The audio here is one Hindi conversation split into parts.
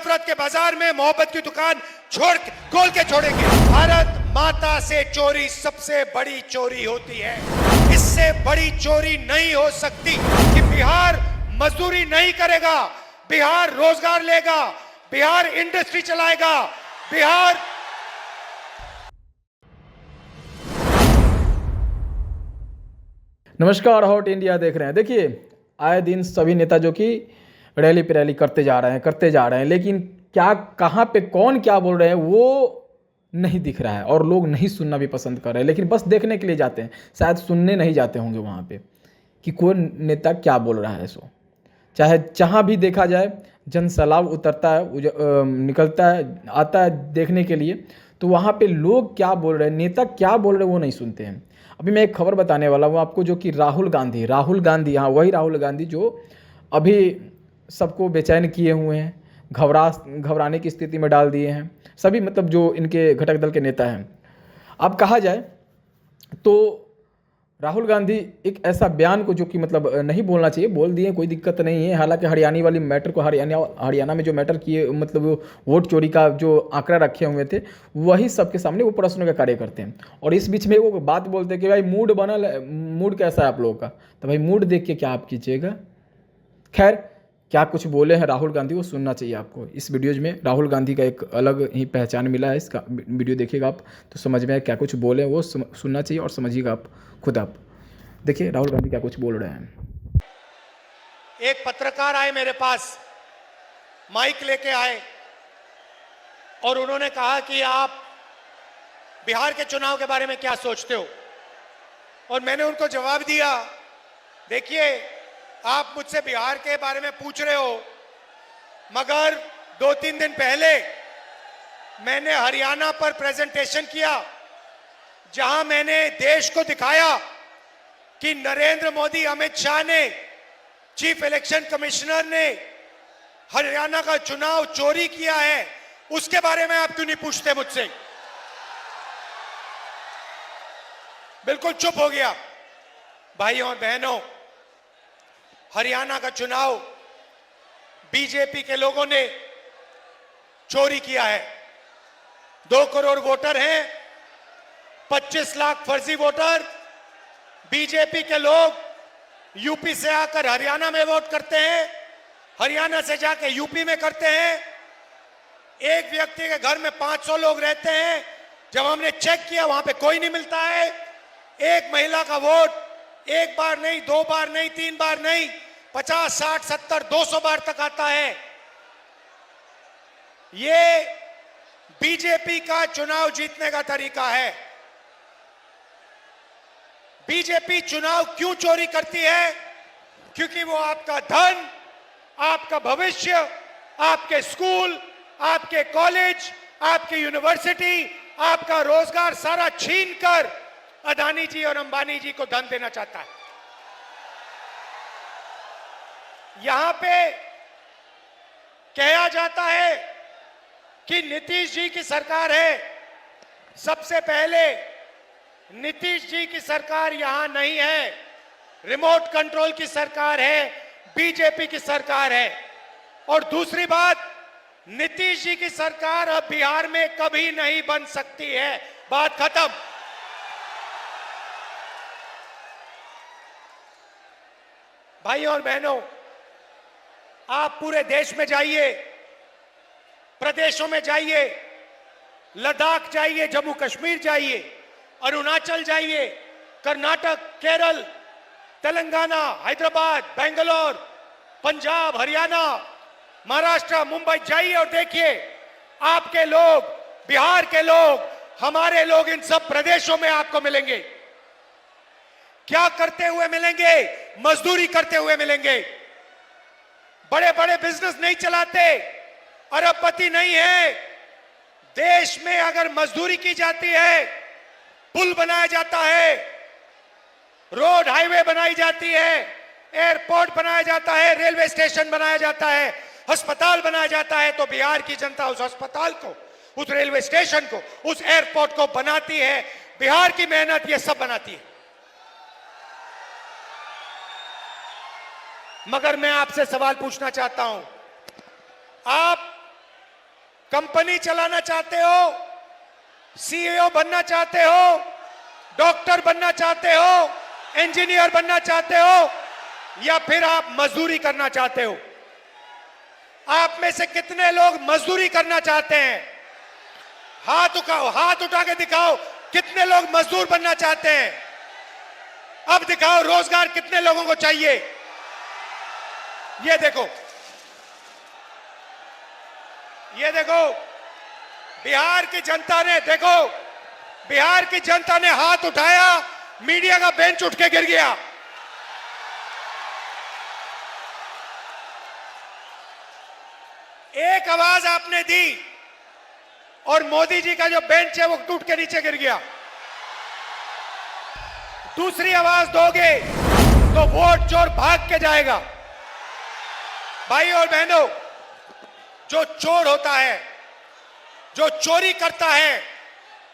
नफरत के बाजार में मोहब्बत की दुकान खोल के छोड़ेंगे। भारत माता से चोरी सबसे बड़ी चोरी होती है। इससे बड़ी चोरी नहीं हो सकती कि बिहार मजदूरी नहीं करेगा, बिहार रोजगार लेगा, बिहार इंडस्ट्री चलाएगा, बिहार। नमस्कार, हॉट इंडिया देख रहे हैं। देखिए, आए दिन सभी नेता जो कि रैली पे रैली करते जा रहे हैं, लेकिन क्या कहाँ पे कौन क्या बोल रहे हैं वो नहीं दिख रहा है और लोग नहीं सुनना भी पसंद कर रहे हैं, लेकिन बस देखने के लिए जाते हैं। शायद सुनने नहीं जाते होंगे वहाँ पे कि कौन नेता क्या बोल रहा है। सो चाहे जहाँ भी देखा जाए, जनसैलाब उतरता है, निकलता है, आता है देखने के लिए, तो वहाँ पे लोग क्या बोल रहे हैं, नेता क्या बोल रहे हैं वो नहीं सुनते हैं। अभी मैं एक खबर बताने वाला हूँ आपको, जो कि राहुल गांधी, हाँ वही राहुल गांधी जो अभी सबको बेचैन किए हुए हैं, घबराने की स्थिति में डाल दिए हैं सभी, मतलब जो इनके घटक दल के नेता हैं। अब कहा जाए तो राहुल गांधी एक ऐसा बयान को जो कि मतलब नहीं बोलना चाहिए, बोल दिए, कोई दिक्कत नहीं है। हालांकि हरियाणा वाली मैटर को, हरियाणा में जो मैटर किए, मतलब वो वोट चोरी का जो आंकड़ा रखे हुए थे, वही सबके सामने वो प्रश्नों का कार्य करते हैं। और इस बीच में वो बात बोलते हैं कि भाई मूड कैसा है आप लोगों का। तो भाई मूड देख के क्या आप कीजिएगा। खैर, क्या कुछ बोले हैं राहुल गांधी वो सुनना चाहिए आपको। इस वीडियोज में राहुल गांधी का एक अलग ही पहचान मिला है। इसका वीडियो देखिएगा आप तो समझ में क्या कुछ बोले वो सुनना चाहिए और समझिएगा आप खुद। आप देखिए राहुल गांधी क्या कुछ बोल रहे हैं। एक पत्रकार आए मेरे पास, माइक लेके आए और उन्होंने कहा कि आप बिहार के चुनाव के बारे में क्या सोचते हो। और मैंने उनको जवाब दिया, देखिए आप मुझसे बिहार के बारे में पूछ रहे हो, मगर 2-3 दिन पहले मैंने हरियाणा पर प्रेजेंटेशन किया, जहां मैंने देश को दिखाया कि नरेंद्र मोदी, अमित शाह ने, चीफ इलेक्शन कमिश्नर ने हरियाणा का चुनाव चोरी किया है। उसके बारे में आप क्यों नहीं पूछते मुझसे। बिल्कुल चुप हो गया। भाइयों और बहनों, हरियाणा का चुनाव बीजेपी के लोगों ने चोरी किया है। 2 करोड़ वोटर हैं, 25 लाख फर्जी वोटर। बीजेपी के लोग यूपी से आकर हरियाणा में वोट करते हैं, हरियाणा से जाके यूपी में करते हैं। एक व्यक्ति के घर में 500 लोग रहते हैं। जब हमने चेक किया वहां पे कोई नहीं मिलता है। एक महिला का वोट 1 बार नहीं, 2 बार नहीं, 3 बार नहीं, 50, 60, 70, 200 बार तक आता है। ये बीजेपी का चुनाव जीतने का तरीका है। बीजेपी चुनाव क्यों चोरी करती है? क्योंकि वो आपका धन, आपका भविष्य, आपके स्कूल, आपके कॉलेज, आपकी यूनिवर्सिटी, आपका रोजगार सारा छीनकर अदानी जी और अंबानी जी को धन देना चाहता है। यहां पे कहा जाता है कि नीतीश जी की सरकार है। सबसे पहले नीतीश जी की सरकार यहां नहीं है, रिमोट कंट्रोल की सरकार है, बीजेपी की सरकार है। और दूसरी बात, नीतीश जी की सरकार अब बिहार में कभी नहीं बन सकती है। बात खत्म। भाइयों और बहनों, आप पूरे देश में जाइए, प्रदेशों में जाइए, लद्दाख जाइए, जम्मू कश्मीर जाइए, अरुणाचल जाइए, कर्नाटक, केरल, तेलंगाना, हैदराबाद, बेंगलोर, पंजाब, हरियाणा, महाराष्ट्र, मुंबई जाइए और देखिए आपके लोग, बिहार के लोग, हमारे लोग इन सब प्रदेशों में आपको मिलेंगे। क्या करते हुए मिलेंगे? मजदूरी करते हुए मिलेंगे। बड़े बड़े बिजनेस नहीं चलाते, अरबपति नहीं है। देश में अगर मजदूरी की जाती है, पुल बनाया जाता है, रोड हाईवे बनाई जाती है, एयरपोर्ट बनाया जाता है, रेलवे स्टेशन बनाया जाता है, अस्पताल बनाया जाता है, तो बिहार की जनता उस अस्पताल को, उस रेलवे स्टेशन को, उस एयरपोर्ट को बनाती है। बिहार की मेहनत ये सब बनाती है। मगर मैं आपसे सवाल पूछना चाहता हूं, आप कंपनी चलाना चाहते हो, सीईओ बनना चाहते हो, डॉक्टर बनना चाहते हो, इंजीनियर बनना चाहते हो, या फिर आप मजदूरी करना चाहते हो? आप में से कितने लोग मजदूरी करना चाहते हैं? हाथ उठाओ, हाथ उठा के दिखाओ कितने लोग मजदूर बनना चाहते हैं। अब दिखाओ रोजगार कितने लोगों को चाहिए। ये देखो, ये देखो, बिहार की जनता ने, देखो बिहार की जनता ने हाथ उठाया, मीडिया का बेंच उठ के गिर गया। एक आवाज आपने दी और मोदी जी का जो बेंच है वो टूट के नीचे गिर गया। दूसरी आवाज दोगे तो वोट चोर भाग के जाएगा। भाई और बहनों, जो चोर होता है, जो चोरी करता है,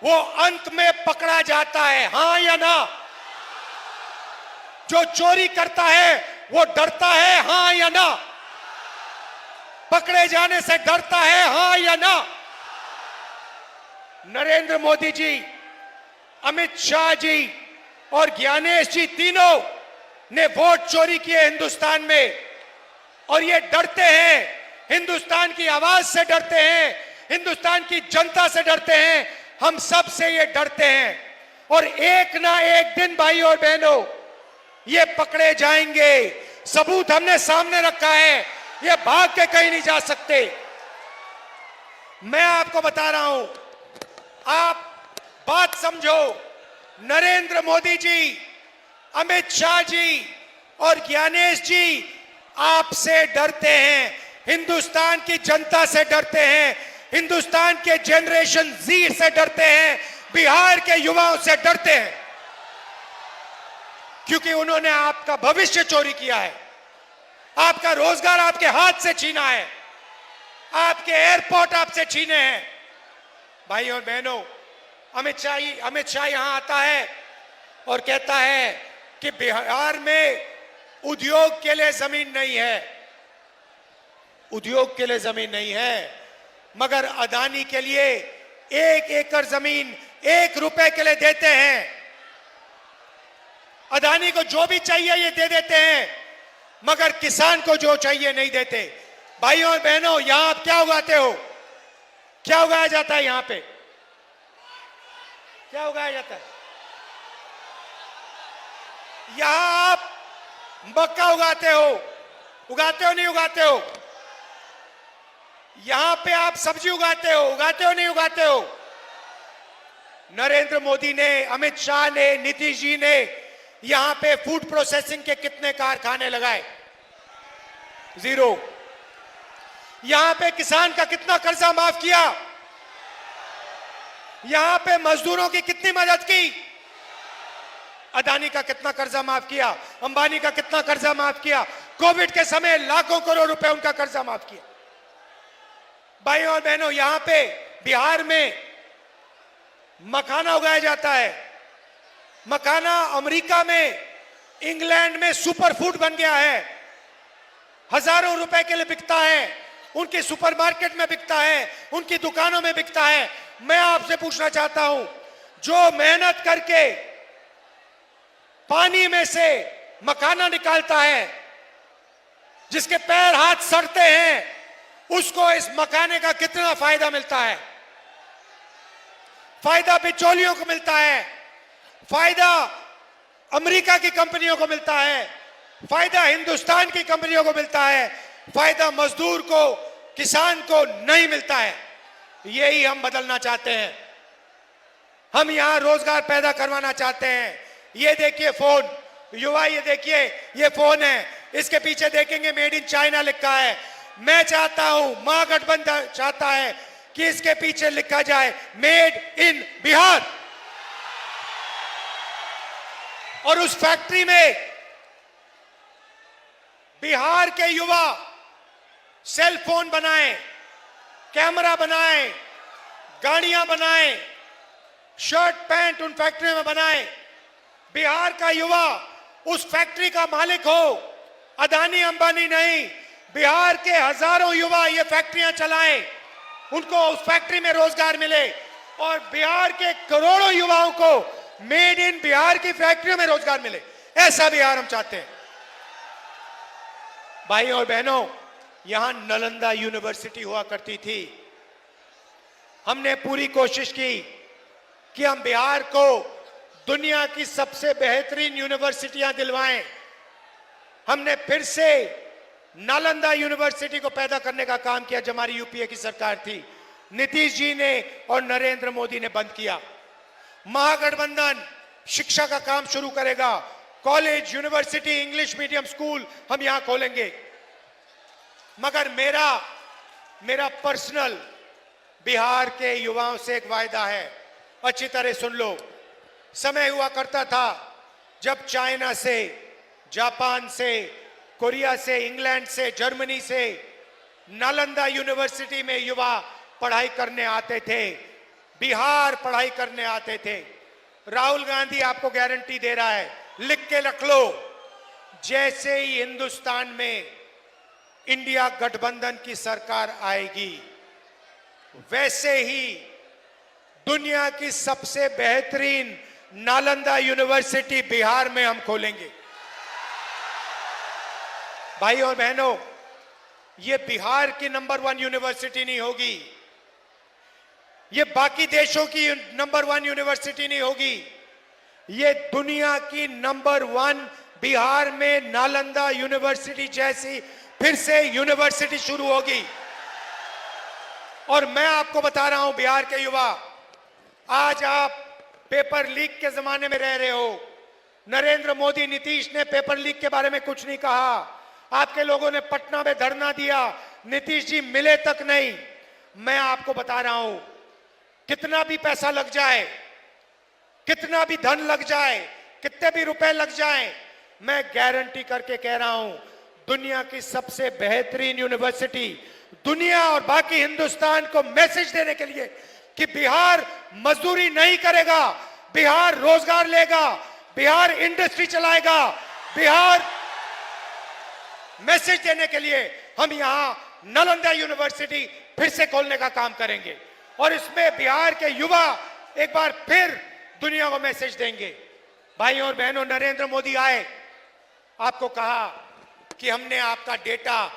वो अंत में पकड़ा जाता है, हां या ना? जो चोरी करता है वो डरता है, हां या ना? पकड़े जाने से डरता है, हां या ना? नरेंद्र मोदी जी, अमित शाह जी और ज्ञानेश जी तीनों ने वोट चोरी किए हिंदुस्तान में, और ये डरते हैं, हिंदुस्तान की आवाज से डरते हैं, हिंदुस्तान की जनता से डरते हैं, हम सब से ये डरते हैं। और एक ना एक दिन भाई और बहनों ये पकड़े जाएंगे। सबूत हमने सामने रखा है, ये भाग के कहीं नहीं जा सकते। मैं आपको बता रहा हूं, आप बात समझो। नरेंद्र मोदी जी, अमित शाह जी और ज्ञानेश जी आपसे डरते हैं, हिंदुस्तान की जनता से डरते हैं, हिंदुस्तान के जनरेशन जी से डरते हैं, बिहार के युवाओं से डरते हैं, क्योंकि उन्होंने आपका भविष्य चोरी किया है, आपका रोजगार आपके हाथ से छीना है, आपके एयरपोर्ट आपसे छीने हैं। भाई और बहनों, अमित शाह यहां आता है और कहता है कि बिहार में उद्योग के लिए जमीन नहीं है, उद्योग के लिए जमीन नहीं है, मगर अदानी के लिए 1 एकड़ जमीन 1 रुपए के लिए देते हैं। अदानी को जो भी चाहिए ये दे देते हैं, मगर किसान को जो चाहिए नहीं देते। भाइयों और बहनों, यहां आप क्या उगाते हो? क्या उगाया जाता है यहां पे? क्या उगाया जाता है? यहां आप मक्का उगाते हो नहीं उगाते हो? यहां पे आप सब्जी उगाते हो नहीं उगाते हो? नरेंद्र मोदी ने, अमित शाह ने, नीतीश जी ने यहां पे फूड प्रोसेसिंग के कितने कारखाने लगाए? 0। यहां पे किसान का कितना कर्जा माफ किया? यहां पे मजदूरों की कितनी मदद की? अदानी का कितना कर्जा माफ किया? अंबानी का कितना कर्जा माफ किया? कोविड के समय लाखों करोड़ रुपए उनका कर्जा माफ किया। भाइयों और बहनों, यहां पे बिहार में मखाना उगाया जाता है। मखाना अमेरिका में, इंग्लैंड में सुपर फूड बन गया है, हजारों रुपए के लिए बिकता है, उनके सुपरमार्केट में बिकता है, उनकी दुकानों में बिकता है। मैं आपसे पूछना चाहता हूं, जो मेहनत करके पानी में से मखाना निकालता है, जिसके पैर हाथ सड़ते हैं, उसको इस मखाने का कितना फायदा मिलता है? फायदा बिचौलियों को मिलता है, फायदा अमेरिका की कंपनियों को मिलता है, फायदा हिंदुस्तान की कंपनियों को मिलता है, फायदा मजदूर को, किसान को नहीं मिलता है। यही हम बदलना चाहते हैं। हम यहां रोजगार पैदा करवाना चाहते हैं। ये देखिए फोन, युवा, ये देखिए, ये फोन है, इसके पीछे देखेंगे मेड इन चाइना लिखा है। मैं चाहता हूं, महागठबंधन चाहता है कि इसके पीछे लिखा जाए मेड इन बिहार। और उस फैक्ट्री में बिहार के युवा सेल फोन बनाएं, कैमरा बनाएं, गाड़ियां बनाएं, शर्ट पैंट उन फैक्ट्री में बनाएं। बिहार का युवा उस फैक्ट्री का मालिक हो, अदानी अंबानी नहीं। बिहार के हजारों युवा ये फैक्ट्रियां चलाएं, उनको उस फैक्ट्री में रोजगार मिले और बिहार के करोड़ों युवाओं को मेड इन बिहार की फैक्ट्रियों में रोजगार मिले। ऐसा बिहार हम चाहते हैं। भाई और बहनों, यहां नालंदा यूनिवर्सिटी हुआ करती थी। हमने पूरी कोशिश की कि हम बिहार को दुनिया की सबसे बेहतरीन यूनिवर्सिटियां दिलवाएं। हमने फिर से नालंदा यूनिवर्सिटी को पैदा करने का काम किया जब हमारी यूपीए की सरकार थी। नीतीश जी ने और नरेंद्र मोदी ने बंद किया। महागठबंधन शिक्षा का काम शुरू करेगा। College, university, English medium school हम यहां खोलेंगे। मगर मेरा पर्सनल बिहार के युवाओं से एक वायदा है, अच्छी तरह सुन लो। समय हुआ करता था जब चाइना से, जापान से, कोरिया से, इंग्लैंड से, जर्मनी से नालंदा यूनिवर्सिटी में युवा पढ़ाई करने आते थे, बिहार पढ़ाई करने आते थे। राहुल गांधी आपको गारंटी दे रहा है, लिख के रख लो, जैसे ही हिंदुस्तान में इंडिया गठबंधन की सरकार आएगी, वैसे ही दुनिया की सबसे बेहतरीन नालंदा यूनिवर्सिटी बिहार में हम खोलेंगे। भाई और बहनों, ये बिहार की नंबर 1 यूनिवर्सिटी नहीं होगी, ये बाकी देशों की नंबर 1 यूनिवर्सिटी नहीं होगी, ये दुनिया की नंबर 1 बिहार में नालंदा यूनिवर्सिटी जैसी फिर से यूनिवर्सिटी शुरू होगी। और मैं आपको बता रहा हूं बिहार के युवा, आज आप पेपर लीक के जमाने में रह रहे हो। नरेंद्र मोदी, नीतीश ने पेपर लीक के बारे में कुछ नहीं कहा। आपके लोगों ने पटना में धरना दिया, नीतीश जी मिले तक नहीं। मैं आपको बता रहा हूं, कितना भी पैसा लग जाए, कितना भी धन लग जाए, कितने भी रुपए लग जाए, मैं गारंटी करके कह रहा हूं, दुनिया की सबसे बेहतरीन यूनिवर्सिटी, दुनिया और बाकी हिंदुस्तान को मैसेज देने के लिए कि बिहार मजदूरी नहीं करेगा, बिहार रोजगार लेगा, बिहार इंडस्ट्री चलाएगा, बिहार मैसेज देने के लिए हम यहां नालंदा यूनिवर्सिटी फिर से खोलने का काम करेंगे। और इसमें बिहार के युवा एक बार फिर दुनिया को मैसेज देंगे। भाइयों और बहनों, नरेंद्र मोदी आए, आपको कहा कि हमने आपका डेटा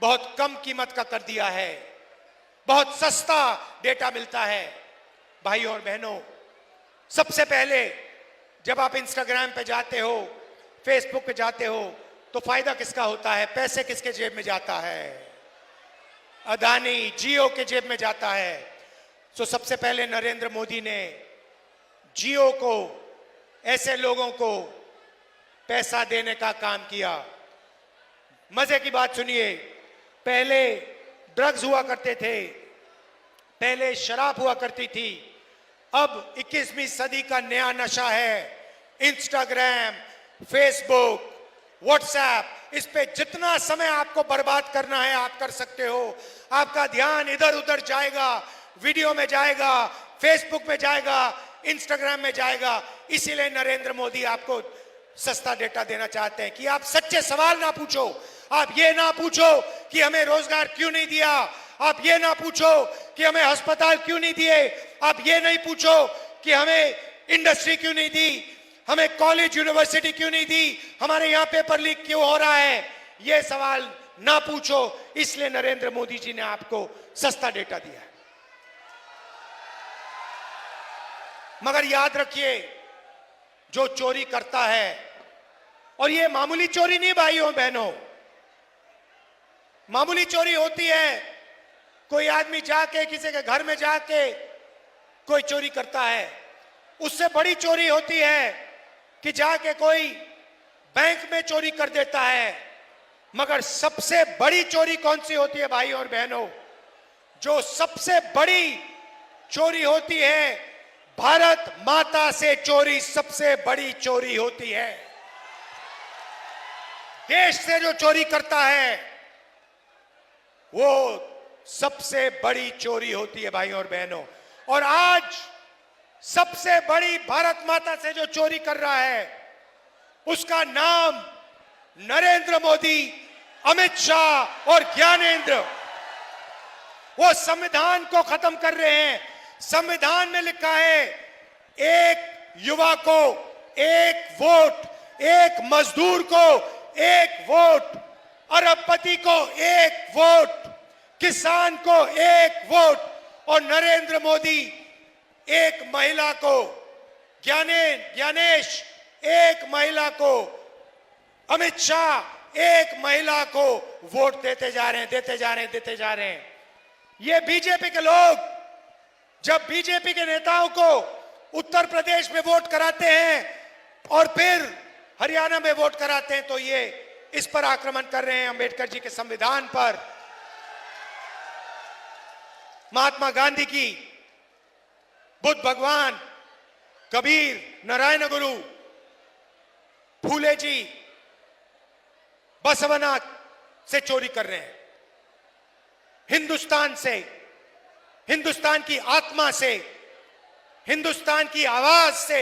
बहुत कम कीमत का कर दिया है, बहुत सस्ता डेटा मिलता है। भाइयों और बहनों, सबसे पहले जब आप इंस्टाग्राम पे जाते हो, फेसबुक पे जाते हो, तो फायदा किसका होता है? पैसे किसके जेब में जाता है? अदानी, जियो के जेब में जाता है। तो सबसे पहले नरेंद्र मोदी ने जियो को, ऐसे लोगों को पैसा देने का काम किया। मजे की बात सुनिए, पहले ड्रग्स हुआ करते थे, पहले शराब हुआ करती थी, अब 21वीं सदी का नया नशा है इंस्टाग्राम, फेसबुक, व्हाट्सएप। इस पे जितना समय आपको बर्बाद करना है आप कर सकते हो। आपका ध्यान इधर उधर जाएगा, वीडियो में जाएगा, फेसबुक में जाएगा, इंस्टाग्राम में जाएगा। इसीलिए नरेंद्र मोदी आपको सस्ता डेटा देना चाहते हैं कि आप सच्चे सवाल ना पूछो। आप ये ना पूछो कि हमें रोजगार क्यों नहीं दिया, आप ये ना पूछो कि हमें अस्पताल क्यों नहीं दिए, आप ये नहीं पूछो कि हमें इंडस्ट्री क्यों नहीं दी, हमें कॉलेज यूनिवर्सिटी क्यों नहीं दी, हमारे यहां पेपर लीक क्यों हो रहा है। ये सवाल ना पूछो। इसलिए नरेंद्र मोदी जी ने आपको सस्ता डेटा दिया है। मगर याद रखिए, जो चोरी करता है, और ये मामूली चोरी नहीं भाइयों बहनों, मामूली चोरी होती है, कोई आदमी जाके किसी के घर में जाके कोई चोरी करता है। उससे बड़ी चोरी होती है कि जाके कोई बैंक में चोरी कर देता है। मगर सबसे बड़ी चोरी कौन सी होती है भाई और बहनों? जो सबसे बड़ी चोरी होती है, भारत माता से चोरी सबसे बड़ी चोरी होती है। देश से जो चोरी करता है वो सबसे बड़ी चोरी होती है भाई और बहनों। और आज सबसे बड़ी भारत माता से जो चोरी कर रहा है उसका नाम नरेंद्र मोदी, अमित शाह और ज्ञानेंद्र। वो संविधान को खत्म कर रहे हैं। संविधान में लिखा है एक युवा को एक वोट, एक मजदूर को एक वोट, अरबपति को एक वोट, किसान को एक वोट और नरेंद्र मोदी एक महिला को, ज्ञानेश एक महिला को, अमित शाह एक महिला को वोट देते जा रहे हैं। ये बीजेपी के लोग जब बीजेपी के नेताओं को उत्तर प्रदेश में वोट कराते हैं और फिर हरियाणा में वोट कराते हैं तो ये इस पर आक्रमण कर रहे हैं, अंबेडकर जी के संविधान पर। महात्मा गांधी की, बुद्ध भगवान, कबीर, नारायण गुरु, फूले जी बसवनाथ से चोरी कर रहे हैं। हिंदुस्तान से, हिंदुस्तान की आत्मा से, हिंदुस्तान की आवाज से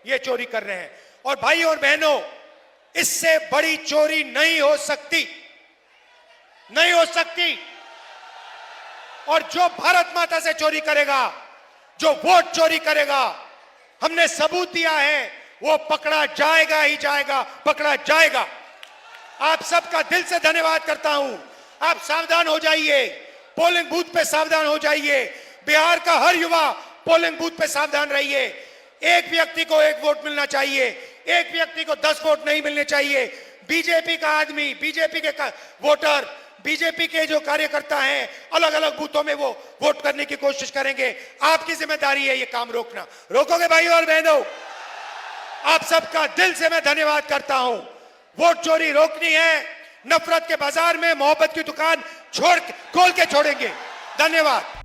ये चोरी कर रहे हैं। और भाई और बहनों, इससे बड़ी चोरी नहीं हो सकती। और जो भारत माता से चोरी करेगा, जो वोट चोरी करेगा, हमने सबूत दिया है, वो पकड़ा जाएगा ही जाएगा, पकड़ा जाएगा। आप सबका दिल से धन्यवाद करता हूं। आप सावधान हो जाइए, पोलिंग बूथ पे सावधान हो जाइए। बिहार का हर युवा पोलिंग बूथ पे सावधान रहिए। एक व्यक्ति को एक वोट मिलना चाहिए, एक व्यक्ति को 10 वोट नहीं मिलने चाहिए। बीजेपी का आदमी, बीजेपी के वोटर, बीजेपी के जो कार्यकर्ता हैं, अलग अलग बूथों में वो वोट करने की कोशिश करेंगे। आपकी जिम्मेदारी है ये काम रोकना। रोकोगे भाई और बहनों? आप सबका दिल से मैं धन्यवाद करता हूं। वोट चोरी रोकनी है। नफरत के बाजार में मोहब्बत की दुकान खोल के छोड़ेंगे। धन्यवाद।